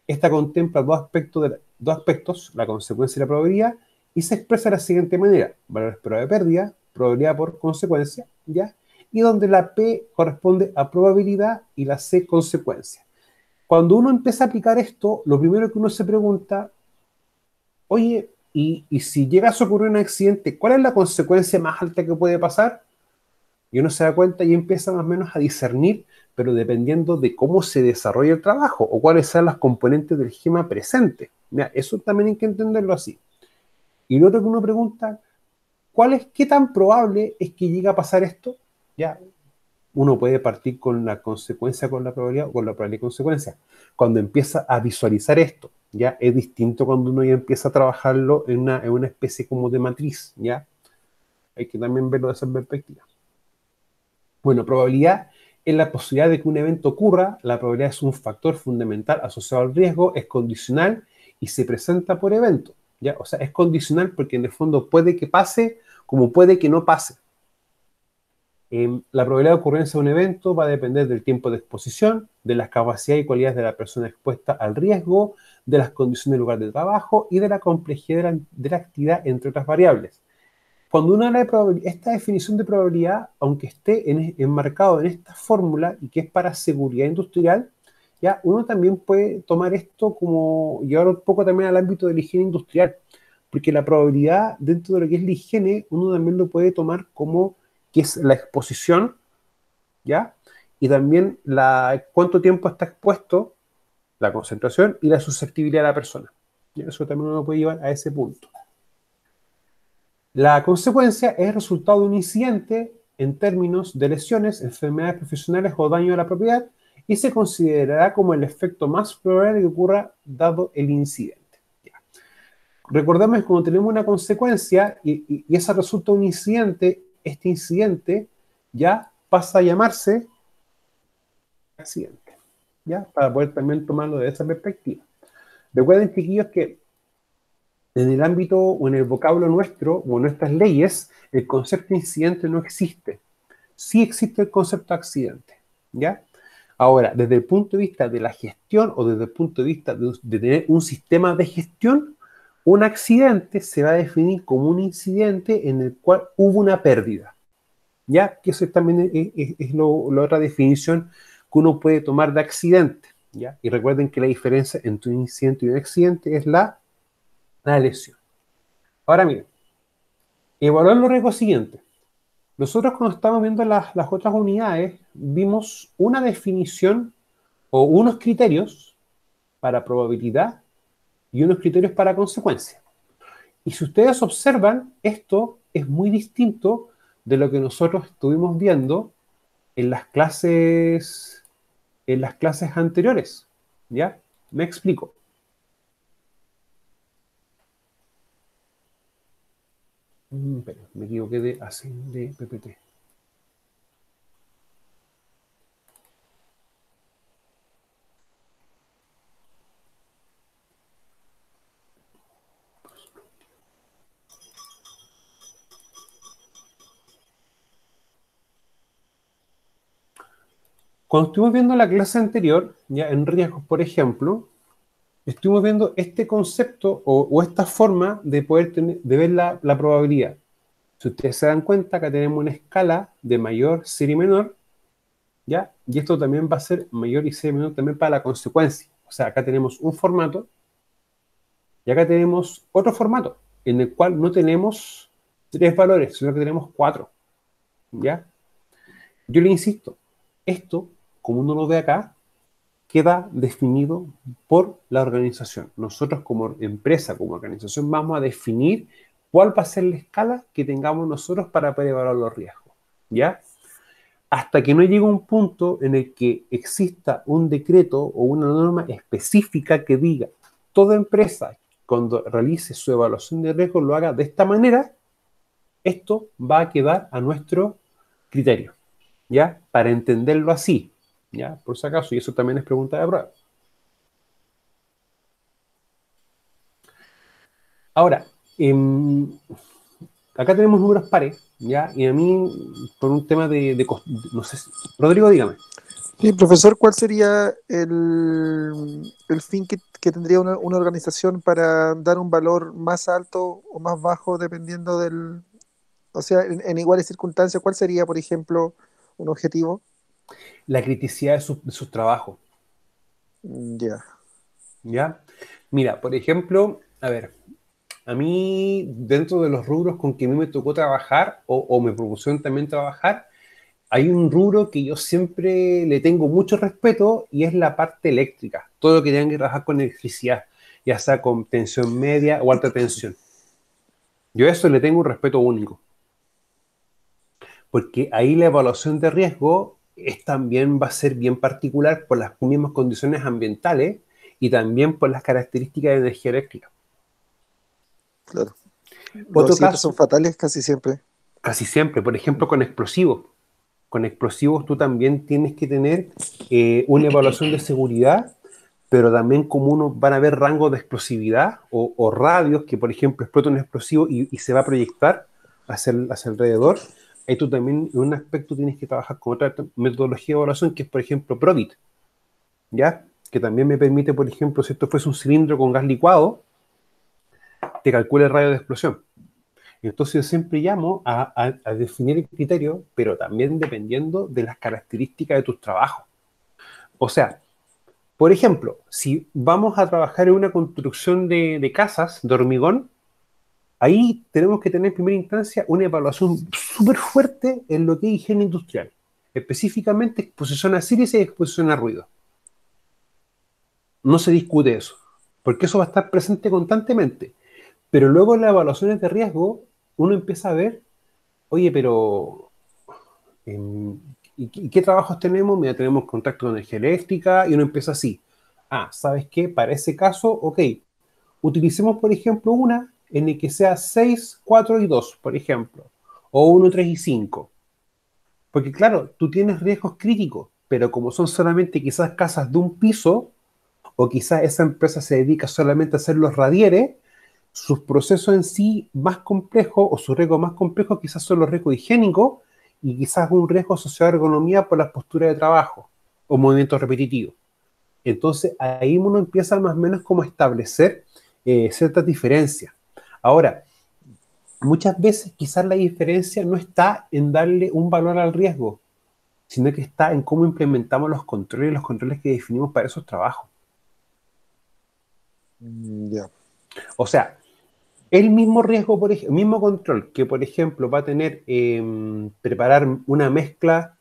Esta contempla dos aspectos, la consecuencia y la probabilidad, y se expresa de la siguiente manera: valores prueba de pérdida, probabilidad por consecuencia, ¿ya? Y donde la P corresponde a probabilidad y la C consecuencia. Cuando uno empieza a aplicar esto, lo primero que uno se pregunta, oye, y si llega a ocurrir un accidente, ¿cuál es la consecuencia más alta que puede pasar? Y uno se da cuenta y empieza más o menos a discernir, pero dependiendo de cómo se desarrolla el trabajo o cuáles sean las componentes del esquema presente. Mira, eso también hay que entenderlo así. Y lo otro que uno pregunta, ¿qué tan probable es que llegue a pasar esto? Ya, uno puede partir con la consecuencia, con la probabilidad o con la probabilidad y consecuencia. Cuando empieza a visualizar esto, ya es distinto cuando uno ya empieza a trabajarlo en una especie como de matriz, ¿ya? Hay que también verlo de esa perspectiva. Bueno, probabilidad es la posibilidad de que un evento ocurra. La probabilidad es un factor fundamental asociado al riesgo, es condicional y se presenta por evento, ¿ya? O sea, es condicional porque en el fondo puede que pase como puede que no pase. La probabilidad de ocurrencia de un evento va a depender del tiempo de exposición, de las capacidades y cualidades de la persona expuesta al riesgo, de las condiciones del lugar de trabajo y de la complejidad de la actividad, entre otras variables. Cuando uno habla de probabilidad, esta definición de probabilidad, aunque esté enmarcado en esta fórmula y que es para seguridad industrial, ya uno también puede tomar esto como llevar un poco también al ámbito de la higiene industrial, porque la probabilidad dentro de lo que es la higiene, uno también lo puede tomar como que es la exposición, ¿ya? Y también cuánto tiempo está expuesto, la concentración y la susceptibilidad de la persona. Y eso también uno lo puede llevar a ese punto. La consecuencia es el resultado de un incidente en términos de lesiones, enfermedades profesionales o daño a la propiedad y se considerará como el efecto más probable que ocurra dado el incidente. Ya. Recordemos que cuando tenemos una consecuencia y esa resulta un incidente, este incidente ya pasa a llamarse accidente, ¿ya? Para poder también tomarlo de esa perspectiva. Recuerden, chiquillos, que en el ámbito o en el vocablo nuestro o en nuestras leyes, el concepto de incidente no existe. Sí existe el concepto de accidente, ¿ya? Ahora, desde el punto de vista de la gestión o desde el punto de vista de tener un sistema de gestión, un accidente se va a definir como un incidente en el cual hubo una pérdida, ¿ya? Que eso también es la otra definición que uno puede tomar de accidente, ¿ya? Y recuerden que la diferencia entre un incidente y un accidente es la lesión. Ahora miren, evaluar los riesgos siguientes. Nosotros cuando estamos viendo las otras unidades, vimos una definición o unos criterios para probabilidad y unos criterios para consecuencia. Y si ustedes observan, esto es muy distinto de lo que nosotros estuvimos viendo en las clases anteriores. ¿Ya? Me explico. Pero me equivoqué de PPT. Cuando estuvimos viendo la clase anterior, ya en riesgos, por ejemplo, estuvimos viendo este concepto o esta forma de poder de ver la probabilidad. Si ustedes se dan cuenta, acá tenemos una escala de mayor, serie menor, ¿ya? Y esto también va a ser mayor y serie menor también para la consecuencia. O sea, acá tenemos un formato y acá tenemos otro formato en el cual no tenemos 3 valores, sino que tenemos 4, ¿ya? Yo le insisto, esto, como uno lo ve acá, queda definido por la organización. Nosotros como empresa, como organización, vamos a definir cuál va a ser la escala que tengamos nosotros para poder evaluar los riesgos, ¿ya? Hasta que no llegue un punto en el que exista un decreto o una norma específica que diga toda empresa cuando realice su evaluación de riesgos lo haga de esta manera, esto va a quedar a nuestro criterio, ¿ya? Para entenderlo así, ¿ya? Por si acaso, y eso también es pregunta de prueba. Ahora, acá tenemos números pares, ¿ya? Y a mí, por un tema no sé, Rodrigo, dígame. Sí, profesor, ¿cuál sería el fin que tendría una organización para dar un valor más alto o más bajo dependiendo del, o sea, en iguales circunstancias, ¿cuál sería, por ejemplo, un objetivo? La criticidad de sus trabajos, Ya, ¿ya? Mira, por ejemplo, a ver, a mí, dentro de los rubros con que a mí me tocó trabajar o me propusieron también trabajar, hay un rubro que yo siempre le tengo mucho respeto y es la parte eléctrica. Todo lo que tenga que trabajar con electricidad, ya sea con tensión media o alta tensión. Yo a eso le tengo un respeto único, porque ahí la evaluación de riesgo también va a ser bien particular por las mismas condiciones ambientales y también por las características de energía eléctrica. claro. Los Otro accidentes son caso, fatales casi siempre. casi siempre, por ejemplo, con explosivos. Con explosivos tú también tienes que tener una evaluación de seguridad, pero también como uno van a ver rangos de explosividad o radios que, por ejemplo, explota un explosivo y se va a proyectar hacia alrededor. Ahí tú también en un aspecto tienes que trabajar con otra metodología de evaluación que es, por ejemplo, PROVIT, ¿ya? Que también me permite, por ejemplo, si esto fuese un cilindro con gas licuado, te calcula el radio de explosión. Entonces yo siempre llamo a definir el criterio, pero también dependiendo de las características de tus trabajos. O sea, por ejemplo, si vamos a trabajar en una construcción de casas de hormigón, ahí tenemos que tener en primera instancia una evaluación súper fuerte en lo que es higiene industrial. Específicamente exposición a sílice y exposición a ruido. No se discute eso, porque eso va a estar presente constantemente. Pero luego en las evaluaciones de riesgo, uno empieza a ver, oye, pero ¿y qué trabajos tenemos? Mira, tenemos contacto con energía eléctrica y uno empieza así. Ah, ¿sabes qué? Para ese caso, ok, utilicemos, por ejemplo, una en el que sea 6, 4 y 2, por ejemplo, o 1, 3 y 5. Porque claro, tú tienes riesgos críticos, pero como son solamente quizás casas de un piso, o quizás esa empresa se dedica solamente a hacer los radieres, sus procesos en sí más complejos o sus riesgos más complejos quizás son los riesgos higiénicos y quizás un riesgo asociado a ergonomía por las posturas de trabajo o movimientos repetitivos. Entonces ahí uno empieza más o menos como a establecer ciertas diferencias. Ahora, muchas veces quizás la diferencia no está en darle un valor al riesgo, sino que está en cómo implementamos los controles que definimos para esos trabajos. Ya. O sea, el mismo riesgo, el mismo control que, por ejemplo, va a tener preparar una mezcla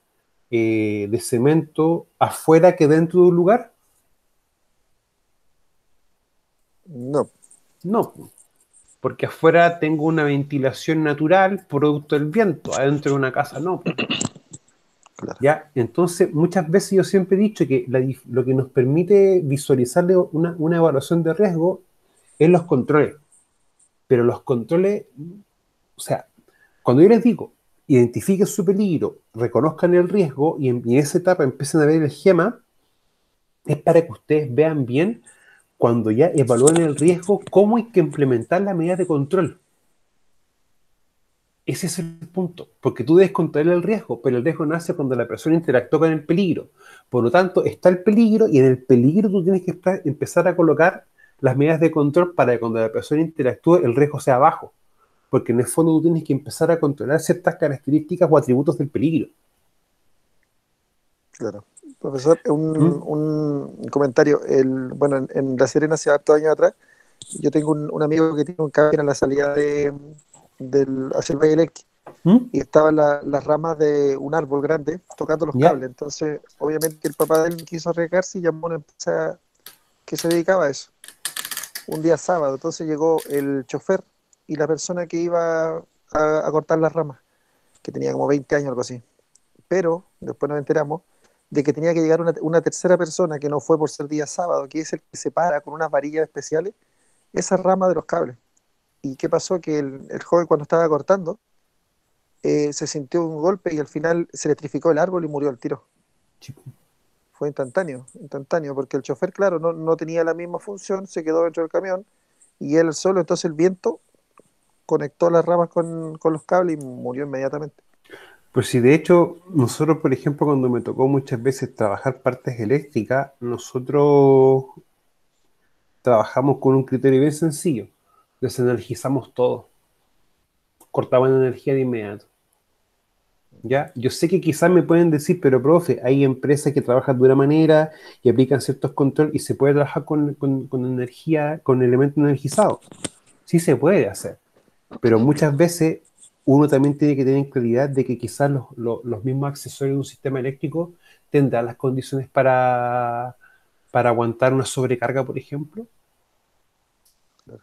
de cemento afuera que dentro de un lugar, No, no, porque afuera tengo una ventilación natural producto del viento, adentro de una casa no. claro. ¿Ya? Entonces, muchas veces yo siempre he dicho que lo que nos permite visualizarle una evaluación de riesgo es los controles, pero los controles, o sea, cuando yo les digo, identifiquen su peligro, reconozcan el riesgo y en esa etapa empiecen a ver el esquema, es para que ustedes vean bien cuando ya evalúen el riesgo, cómo hay que implementar las medidas de control. Ese es el punto, porque tú debes controlar el riesgo, pero el riesgo nace cuando la persona interactúa con el peligro. Por lo tanto, está el peligro y en el peligro tú tienes que empezar a colocar las medidas de control para que cuando la persona interactúe el riesgo sea bajo. Porque en el fondo tú tienes que empezar a controlar ciertas características o atributos del peligro. Claro. Profesor, ¿Mm? un comentario. Bueno, en La Serena hace hartos años atrás, yo tengo un amigo que tiene un cable en la salida hacia el Valle del Elqui, ¿Mm? y estaban las ramas de un árbol grande tocando los ¿Ya? cables. Entonces, obviamente que el papá de él quiso arriesgarse y llamó a una empresa que se dedicaba a eso. Un día sábado, entonces llegó el chofer y la persona que iba a cortar las ramas, que tenía como 20 años, algo así. Pero después nos enteramos de que tenía que llegar una tercera persona que no fue por ser día sábado, que es el que separa con unas varillas especiales esa rama de los cables. ¿Y qué pasó? Que el joven cuando estaba cortando, se sintió un golpe y al final se electrificó el árbol y murió al tiro. Fue instantáneo, instantáneo, porque el chofer, claro, no tenía la misma función, se quedó dentro del camión y él solo, entonces el viento conectó las ramas con los cables y murió inmediatamente. Pues sí, de hecho, nosotros, por ejemplo, cuando me tocó muchas veces trabajar partes eléctricas, nosotros trabajamos con un criterio bien sencillo. Desenergizamos todo. Cortaban energía de inmediato. ¿Ya? Yo sé que quizás me pueden decir, pero profe, hay empresas que trabajan de una manera y aplican ciertos controles y se puede trabajar con energía, con elementos energizados. Sí se puede hacer, pero muchas veces uno también tiene que tener claridad de que quizás los mismos accesorios de un sistema eléctrico tendrán las condiciones para aguantar una sobrecarga, por ejemplo. Claro.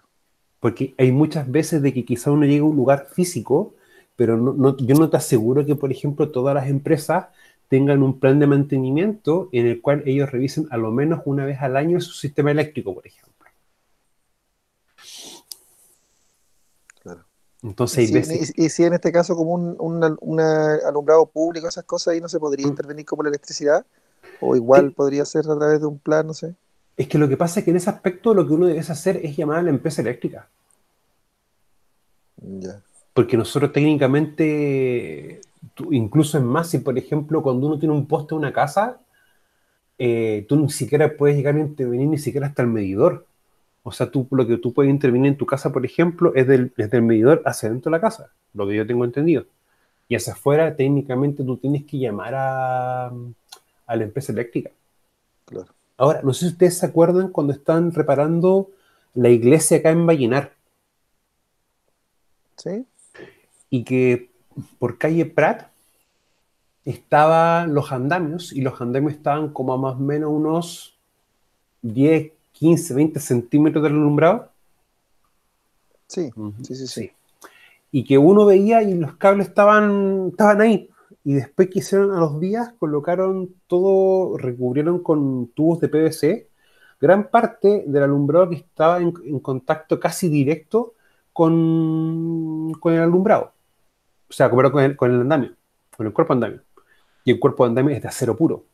Porque hay muchas veces de que quizás uno llega a un lugar físico, pero yo no te aseguro que, por ejemplo, todas las empresas tengan un plan de mantenimiento en el cual ellos revisen a lo menos una vez al año su sistema eléctrico, por ejemplo. Claro. Entonces hay veces... Y si en este caso como un alumbrado público, esas cosas, ahí no se podría intervenir como la electricidad, o igual podría ser a través de un plan, no sé. Es que lo que pasa es que en ese aspecto lo que uno debe hacer es llamar a la empresa eléctrica. Ya. Porque nosotros técnicamente, incluso es más, si por ejemplo cuando uno tiene un poste en una casa, tú ni siquiera puedes llegar a intervenir ni siquiera hasta el medidor. O sea, lo que tú puedes intervenir en tu casa, por ejemplo, es desde el medidor hacia dentro de la casa, lo que yo tengo entendido. Y hacia afuera, técnicamente, tú tienes que llamar a la empresa eléctrica. Claro. Ahora, no sé si ustedes se acuerdan cuando estaban reparando la iglesia acá en Vallenar, ¿Sí? y que por calle Prat estaban los andamios, y los andamios estaban como a más o menos unos 10, 15, 20 centímetros del alumbrado. Sí, Ujú, sí, sí, sí. sí. Y que uno veía y los cables estaban ahí. Y después que hicieron a los días, colocaron todo, recubrieron con tubos de PVC gran parte del alumbrado que estaba en contacto casi directo con el alumbrado. O sea, con el andamio, con el cuerpo andamio. Y el cuerpo andamio es de acero puro.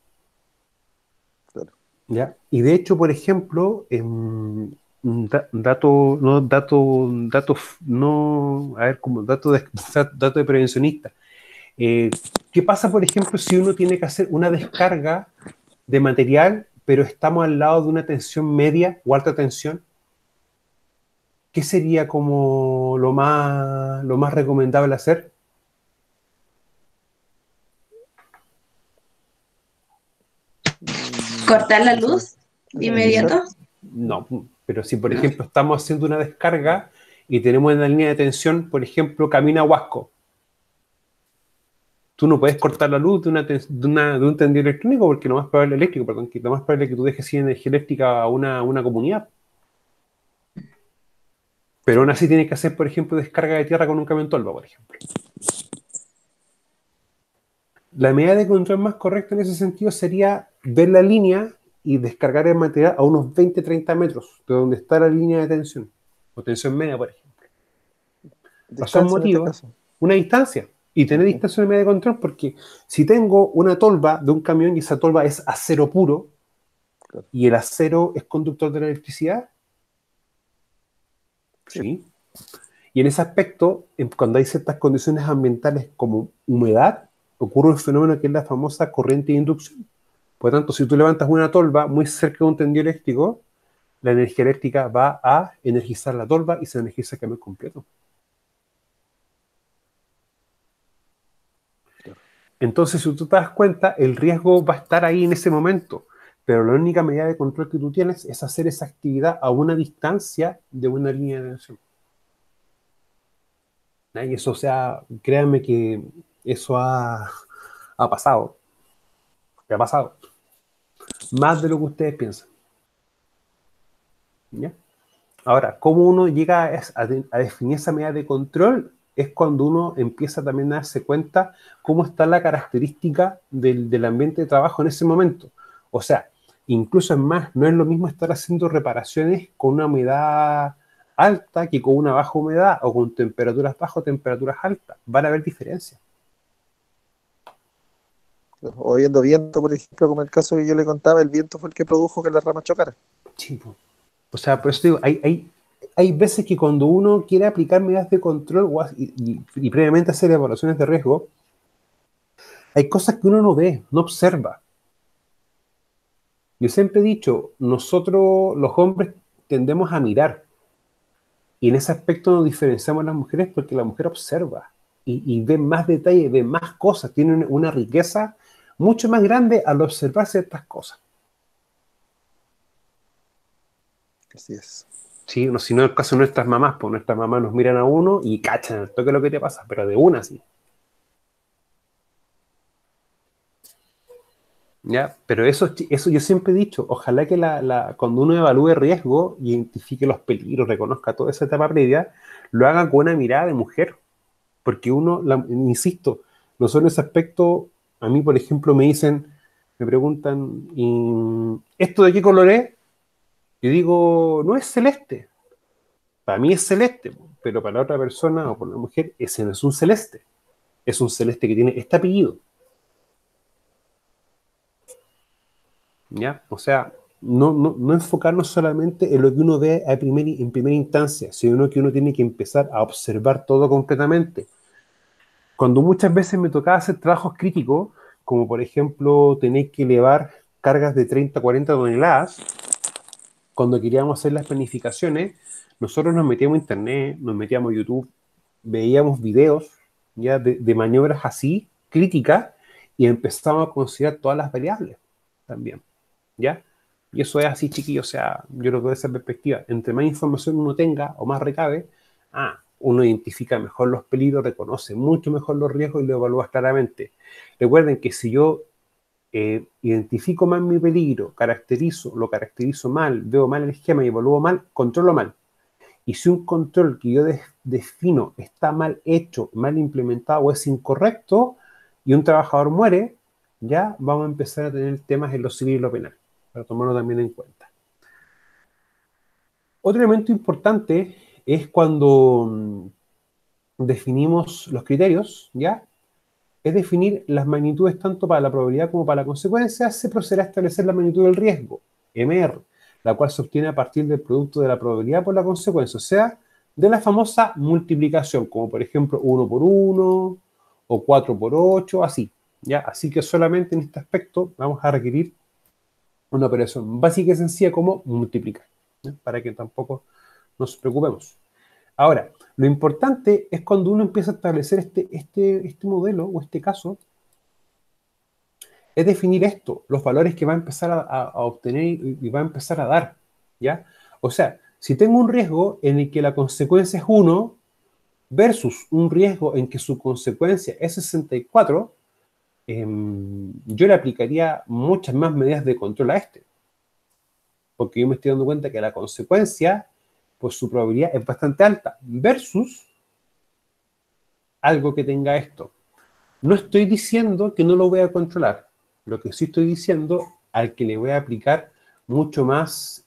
Claro. ¿Ya? Y de hecho, por ejemplo, dato, no, no, a ver, como dato de prevencionista. ¿Qué pasa, por ejemplo, si uno tiene que hacer una descarga de material, pero estamos al lado de una tensión media o alta tensión? ¿Qué sería como lo más recomendable hacer? ¿Cortar la Desen- luz de Desenernizar. inmediato? No, pero si por ejemplo estamos haciendo una descarga y tenemos en la línea de tensión, por ejemplo, camina Huasco, tú no puedes cortar la luz de un tendido electrónico porque lo más probable, eléctrico, perdón, que lo más probable es que tú dejes sin energía eléctrica a una comunidad. Pero aún así tienes que hacer, por ejemplo, descarga de tierra con un camión tolva, por ejemplo. La medida de control más correcta en ese sentido sería ver la línea y descargar el material a unos 20-30 metros de donde está la línea de tensión, o tensión media, por ejemplo. Razón Distancia en este motivo, caso. una distancia. Y tener Ujú. distancia en media de control, porque si tengo una tolva de un camión y esa tolva es acero puro, Claro. y el acero es conductor de la electricidad, Sí, sí. Y en ese aspecto, cuando hay ciertas condiciones ambientales como humedad, ocurre un fenómeno que es la famosa corriente de inducción. Por lo tanto, si tú levantas una tolva muy cerca de un tendido eléctrico, la energía eléctrica va a energizar la tolva y se energiza el camión completo. claro. Entonces, si tú te das cuenta, el riesgo va a estar ahí en ese momento, pero la única medida de control que tú tienes es hacer esa actividad a una distancia de una línea de tensión. Y eso, o sea, créanme que eso ha pasado, ha pasado, más de lo que ustedes piensan. ¿Ya? Ahora, ¿cómo uno llega a definir esa medida de control? Es cuando uno empieza también a darse cuenta cómo está la característica del ambiente de trabajo en ese momento. O sea, incluso es más, no es lo mismo estar haciendo reparaciones con una humedad alta que con una baja humedad o con temperaturas bajas o temperaturas altas. Van a haber diferencias. O viendo viento, por ejemplo, como el caso que yo le contaba, el viento fue el que produjo que las ramas chocaran. Sí, po. O sea, por eso digo, hay veces que cuando uno quiere aplicar medidas de control y previamente hacer evaluaciones de riesgo, hay cosas que uno no ve, no observa. Yo siempre he dicho, nosotros los hombres tendemos a mirar y en ese aspecto nos diferenciamos las mujeres porque la mujer observa y ve más detalles, ve más cosas, tiene una riqueza mucho más grande al observar ciertas cosas. Así es. Sí, no, si no es el caso de nuestras mamás nos miran a uno y cachan al toque lo que te pasa, pero de una sí. ¿Ya? Pero eso yo siempre he dicho, ojalá que cuando uno evalúe riesgo, identifique los peligros, reconozca toda esa etapa previa, lo haga con una mirada de mujer. Porque uno, insisto, nosotros en ese aspecto, a mí, por ejemplo, me preguntan, ¿esto de qué color es? Yo digo, no es celeste. Para mí es celeste, pero para la otra persona o para la mujer, ese no es un celeste. Es un celeste que tiene este apellido. ¿Ya? O sea, no enfocarnos solamente en lo que uno ve en primera instancia, sino que uno tiene que empezar a observar todo completamente. Cuando muchas veces me tocaba hacer trabajos críticos, como por ejemplo tener que elevar cargas de 30 a 40 toneladas, cuando queríamos hacer las planificaciones, nosotros nos metíamos a internet, nos metíamos a YouTube, veíamos videos ya de maniobras así, críticas, y empezamos a considerar todas las variables también. ¿Ya? Y eso es así, chiquillo, o sea, yo lo veo de esa perspectiva. Entre más información uno tenga o más recabe, uno identifica mejor los peligros, reconoce mucho mejor los riesgos y lo evalúa claramente. Recuerden que si yo identifico mal mi peligro, lo caracterizo mal, veo mal el esquema y evalúo mal, controlo mal. Y si un control que yo defino está mal hecho, mal implementado o es incorrecto y un trabajador muere, ya vamos a empezar a tener temas en lo civil y lo penal, para tomarlo también en cuenta. Otro elemento importante es cuando definimos los criterios, ¿ya? Es definir las magnitudes tanto para la probabilidad como para la consecuencia. Se procederá a establecer la magnitud del riesgo, MR, la cual se obtiene a partir del producto de la probabilidad por la consecuencia, o sea, de la famosa multiplicación, como por ejemplo 1 por 1 o 4 por 8, así. ¿Ya? Así que solamente en este aspecto vamos a requerir una operación básica y sencilla como multiplicar, ¿ya? Para que tampoco nos preocupemos. Ahora, lo importante es cuando uno empieza a establecer este modelo o este caso, es definir esto, los valores que va a empezar a obtener y va a empezar a dar, ¿ya? O sea, si tengo un riesgo en el que la consecuencia es 1 versus un riesgo en que su consecuencia es 64, yo le aplicaría muchas más medidas de control a este. Porque yo me estoy dando cuenta que la consecuencia, pues su probabilidad es bastante alta, versus algo que tenga esto. No estoy diciendo que no lo voy a controlar. Lo que sí estoy diciendo, al que le voy a aplicar mucho más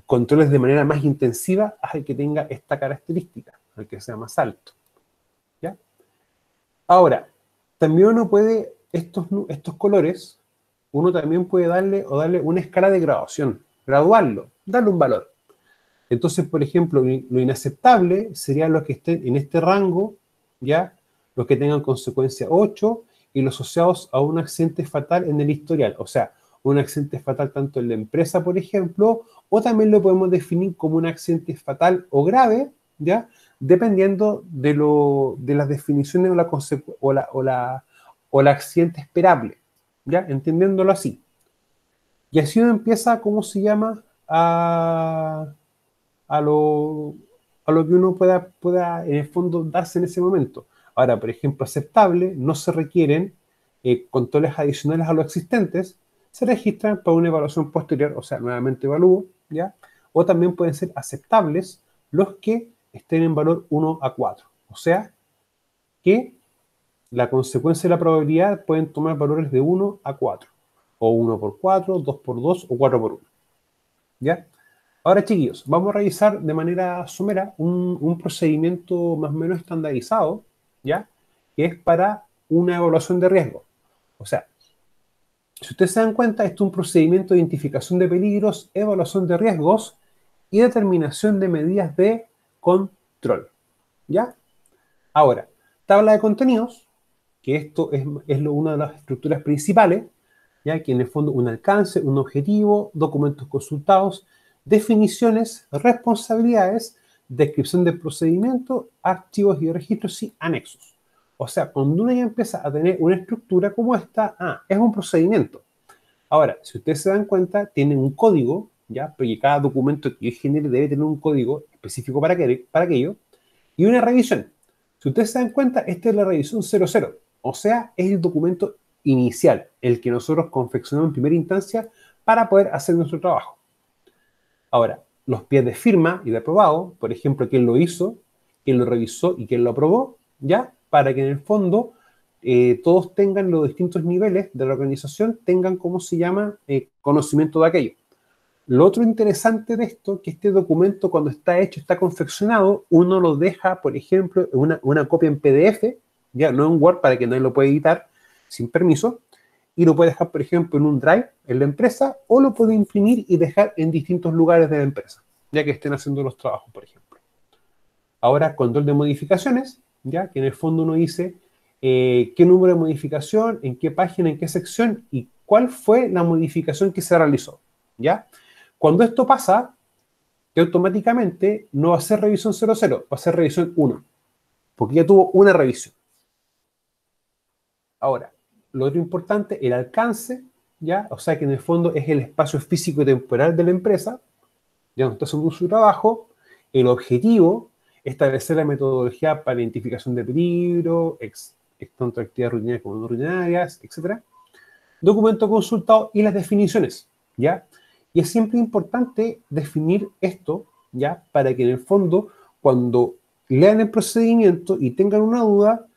controles de manera más intensiva, al que tenga esta característica, al que sea más alto. ¿Ya? Ahora, también uno puede, estos colores, uno también puede darle una escala de graduación, graduarlo, darle un valor. Entonces, por ejemplo, lo inaceptable sería los que estén en este rango, ¿ya? Los que tengan consecuencia 8 y los asociados a un accidente fatal en el historial. O sea, un accidente fatal tanto en la empresa, por ejemplo, o también lo podemos definir como un accidente fatal o grave, ¿ya? Dependiendo de las definiciones o la accidente esperable, ¿ya? Entendiéndolo así. Y así uno empieza, ¿cómo se llama? A lo, a lo que uno pueda en el fondo darse en ese momento. Ahora, por ejemplo, aceptable, no se requieren controles adicionales a los existentes, se registran para una evaluación posterior, o sea, nuevamente evalúo, ¿ya? O también pueden ser aceptables los que estén en valor 1 a 4, o sea, que la consecuencia de la probabilidad pueden tomar valores de 1 a 4, o 1 por 4, 2 por 2 o 4 por 1, ¿ya? Ahora, chiquillos, vamos a revisar de manera somera un procedimiento más o menos estandarizado, ¿ya? Que es para una evaluación de riesgo. O sea, si ustedes se dan cuenta, esto es un procedimiento de identificación de peligros, evaluación de riesgos y determinación de medidas de control, ¿ya? Ahora, tabla de contenidos, que esto es una de las estructuras principales, ya que en el fondo un alcance, un objetivo, documentos consultados, definiciones, responsabilidades, descripción del procedimiento, archivos y registros y anexos. O sea, cuando uno ya empieza a tener una estructura como esta, es un procedimiento. Ahora, si ustedes se dan cuenta, tienen un código, ¿ya? Porque cada documento que yo genere debe tener un código específico para aquello, y una revisión. Si ustedes se dan cuenta, esta es la revisión 00, o sea, es el documento inicial, el que nosotros confeccionamos en primera instancia para poder hacer nuestro trabajo. Ahora, los pies de firma y de aprobado, por ejemplo, quién lo hizo, quién lo revisó y quién lo aprobó, ¿ya? Para que en el fondo todos tengan los distintos niveles de la organización, tengan, ¿cómo se llama?, conocimiento de aquello. Lo otro interesante de esto, que este documento cuando está hecho, está confeccionado, uno lo deja, por ejemplo, en una copia en PDF, ya no en Word para que nadie lo pueda editar sin permiso, y lo puede dejar, por ejemplo, en un Drive en la empresa, o lo puede imprimir y dejar en distintos lugares de la empresa, ya que estén haciendo los trabajos, por ejemplo. Ahora, control de modificaciones, ya que en el fondo uno dice qué número de modificación, en qué página, en qué sección, y cuál fue la modificación que se realizó, ¿ya? Cuando esto pasa, que automáticamente no va a ser revisión 00, va a ser revisión 1, porque ya tuvo una revisión. Ahora, lo otro importante, el alcance, ¿ya? O sea que en el fondo es el espacio físico y temporal de la empresa, ya no está haciendo su trabajo, el objetivo, establecer la metodología para la identificación de peligro, tanto actividades rutinarias como no rutinarias, etc. Documento consultado y las definiciones, ¿ya? Y es siempre importante definir esto, ¿ya? Para que en el fondo, cuando lean el procedimiento y tengan una duda,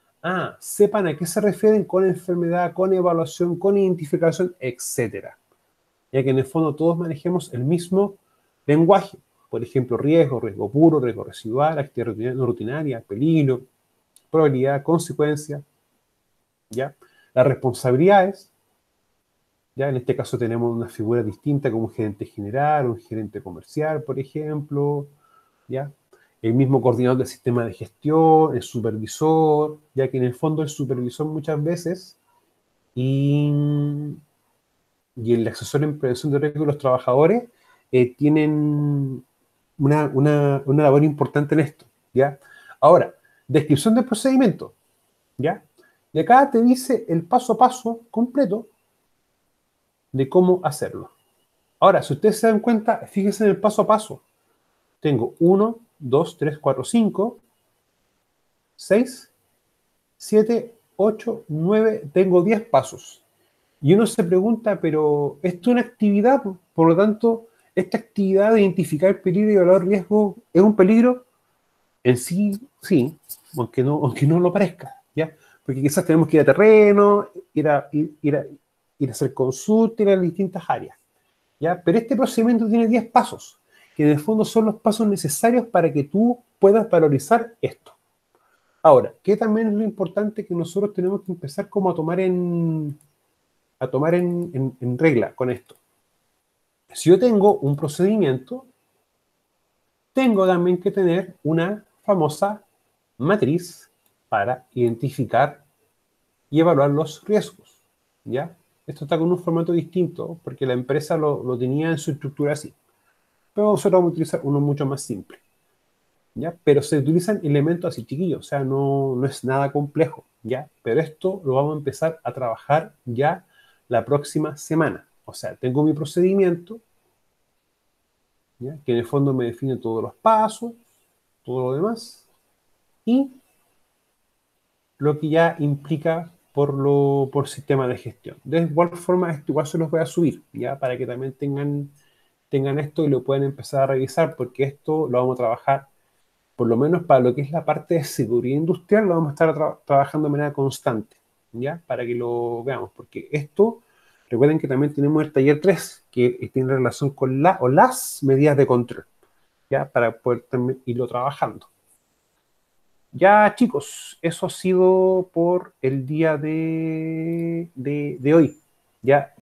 sepan a qué se refieren con enfermedad, con evaluación, con identificación, etcétera. Ya que en el fondo todos manejemos el mismo lenguaje. Por ejemplo, riesgo, riesgo puro, riesgo residual, actividad no rutinaria, peligro, probabilidad, consecuencia, ¿ya? Las responsabilidades, ¿ya? En este caso tenemos una figura distinta como un gerente general, un gerente comercial, por ejemplo, ¿ya? El mismo coordinador del sistema de gestión, el supervisor, ya que en el fondo el supervisor muchas veces y el asesor en prevención de riesgo de los trabajadores tienen una labor importante en esto, ¿ya? Ahora, descripción del procedimiento, ¿ya? Y acá te dice el paso a paso completo de cómo hacerlo. Ahora, si ustedes se dan cuenta, fíjense en el paso a paso. Tengo 1, 2, 3, 4, 5, 6, 7, 8, 9, tengo 10 pasos. Y uno se pregunta, pero esto es una actividad, por lo tanto, esta actividad de identificar el peligro y evaluar riesgo es un peligro en sí, sí, aunque no lo parezca, ¿ya? Porque quizás tenemos que ir a terreno, ir a hacer consulta, ir a las distintas áreas, ¿ya? Pero este procedimiento tiene 10 pasos, que en el fondo son los pasos necesarios para que tú puedas valorizar esto. Ahora, ¿qué también es lo importante que nosotros tenemos que empezar como a tomar en regla con esto? Si yo tengo un procedimiento, tengo también que tener una famosa matriz para identificar y evaluar los riesgos, ¿ya? Esto está con un formato distinto porque la empresa lo tenía en su estructura así. Pero nosotros vamos a utilizar uno mucho más simple, ¿ya? Pero se utilizan elementos así chiquillos, o sea, no es nada complejo, ¿ya? Pero esto lo vamos a empezar a trabajar ya la próxima semana. O sea, tengo mi procedimiento, ¿ya? Que en el fondo me define todos los pasos, todo lo demás, y lo que ya implica por sistema de gestión. De igual forma, esto igual se los voy a subir, ¿ya? Para que también tengan esto y lo puedan empezar a revisar, porque esto lo vamos a trabajar, por lo menos para lo que es la parte de seguridad industrial, lo vamos a estar trabajando de manera constante, ¿ya? Para que lo veamos, porque esto Recuerden que también tenemos el taller 3, que tiene relación con la o las medidas de control, ya, para poder también irlo trabajando. Ya, chicos, eso ha sido por el día de hoy. Ya,